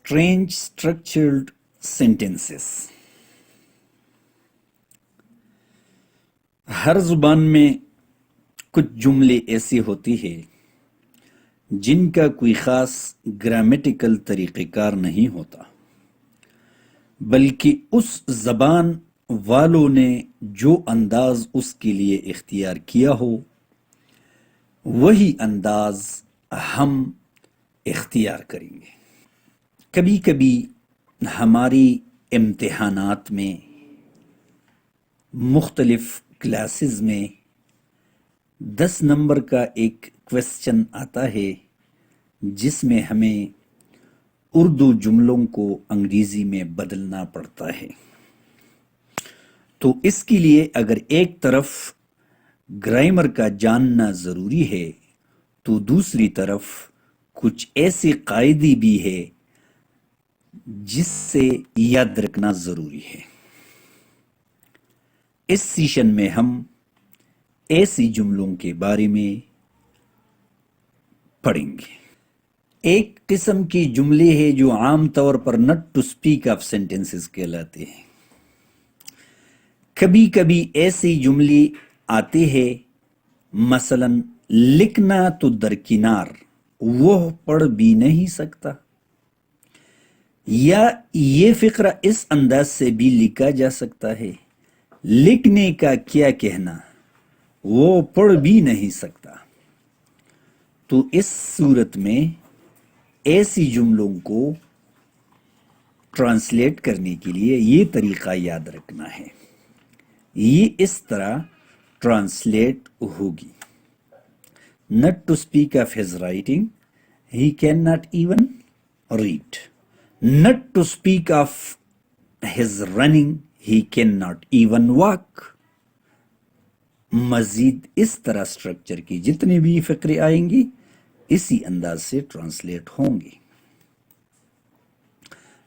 Strange structured sentences. ہر زبان میں کچھ جملے ایسے ہوتی ہیں جن کا کوئی خاص گرامیٹیکل طریقہ کار نہیں ہوتا، بلکہ اس زبان والوں نے جو انداز اس کے لیے اختیار کیا ہو وہی انداز ہم اختیار کریں گے۔ کبھی کبھی ہماری امتحانات میں، مختلف کلاسز میں 10 نمبر کا ایک کویسچن آتا ہے جس میں ہمیں اردو جملوں کو انگریزی میں بدلنا پڑتا ہے۔ تو اس کے لیے اگر ایک طرف گرامر کا جاننا ضروری ہے تو دوسری طرف کچھ ایسے قاعدے بھی ہے جس سے یاد رکھنا ضروری ہے۔ اس سیشن میں ہم ایسی جملوں کے بارے میں پڑھیں گے۔ ایک قسم کی جملے ہے جو عام طور پر not to speak of sentences کہلاتے ہیں۔ کبھی کبھی ایسی جملے آتے ہیں، مثلا لکھنا تو درکنار، وہ پڑھ بھی نہیں سکتا، یا یہ فقرہ اس انداز سے بھی لکھا جا سکتا ہے، لکھنے کا کیا کہنا، وہ پڑھ بھی نہیں سکتا۔ تو اس صورت میں ایسی جملوں کو ٹرانسلیٹ کرنے کے لیے یہ طریقہ یاد رکھنا ہے۔ یہ اس طرح ٹرانسلیٹ ہوگی: not to speak of his writing, he cannot even read. Not to speak of his running, he cannot even walk. مزید اس طرح سٹرکچر کی جتنے بھی فقرے آئیں گی اسی انداز سے ٹرانسلیٹ ہوں گی۔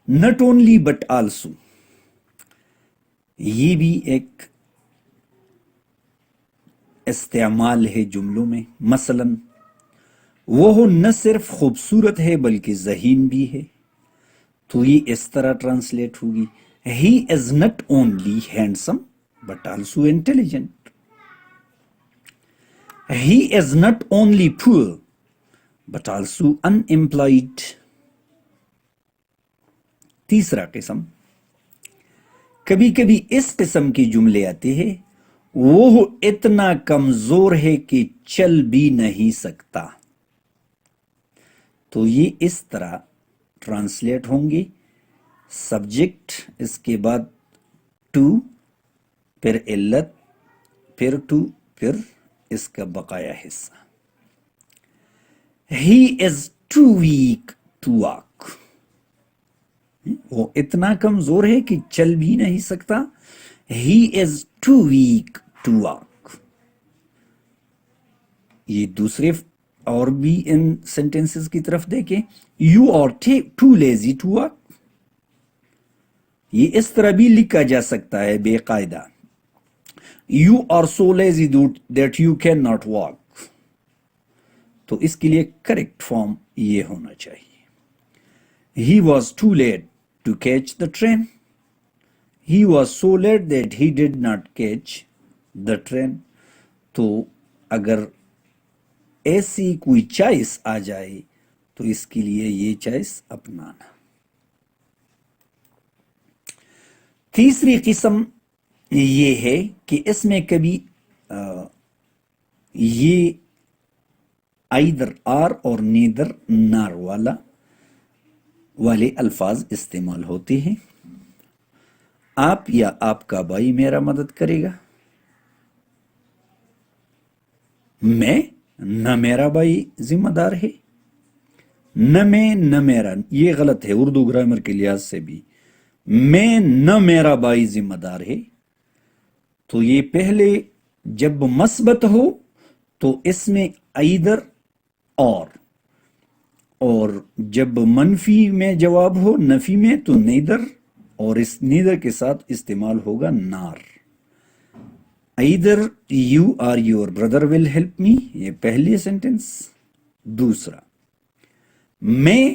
not only but also، یہ بھی ایک استعمال ہے جملوں میں۔ مثلا وہ نہ صرف خوبصورت ہے بلکہ ذہین بھی ہے، تو یہ اس طرح ٹرانسلیٹ ہوگی: he is not only handsome but also intelligent. He is not only poor but also unemployed. تیسرا قسم، کبھی کبھی اس قسم کے جملے آتے ہیں: وہ اتنا کمزور ہے کہ چل بھی نہیں سکتا، تو یہ اس طرح ٹرانسلیٹ ہوں گی: سبجیکٹ، اس کے بعد ٹو، پھر علت، پھر ٹو، پھر اس کا بقایا حصہ۔ He is too weak to walk. وہ اتنا کمزور ہے کہ چل بھی نہیں سکتا۔ He is too weak to walk. یہ دوسرے اور بھی ان سینٹینسز کی طرف دیکھیں: You are too lazy to walk. یہ اس طرح بھی لکھا جا سکتا ہے بے قاعدہ: You are so lazy that you cannot walk. تو اس کے لیے کریکٹ فارم یہ ہونا چاہیے: He was too late to catch the train. He was so late that he did not catch the train. تو اگر ایسی کوئی چائس آ جائے تو اس کے لیے یہ چائس اپنانا۔ تیسری قسم یہ ہے کہ اس میں کبھی یہ ایدر آر اور نیدر نار والے الفاظ استعمال ہوتے ہیں: آپ یا آپ کا بھائی میرا مدد کرے گا، میں نہ میرا بھائی ذمہ دار ہے، نہ میں نہ میرا، یہ غلط ہے اردو گرامر کے لحاظ سے بھی، میں نہ میرا بھائی ذمہ دار ہے۔ تو یہ پہلے جب مثبت ہو تو اس میں ایدر اور جب منفی میں جواب ہو نفی میں تو نیدر، اور اس نیدر کے ساتھ استعمال ہوگا نار۔ ایدر یو اور your brother will help me, یہ پہلی سینٹنس۔ دوسرا، میں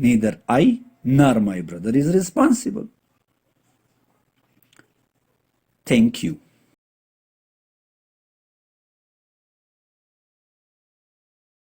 neither I nor my brother is responsible. Thank you.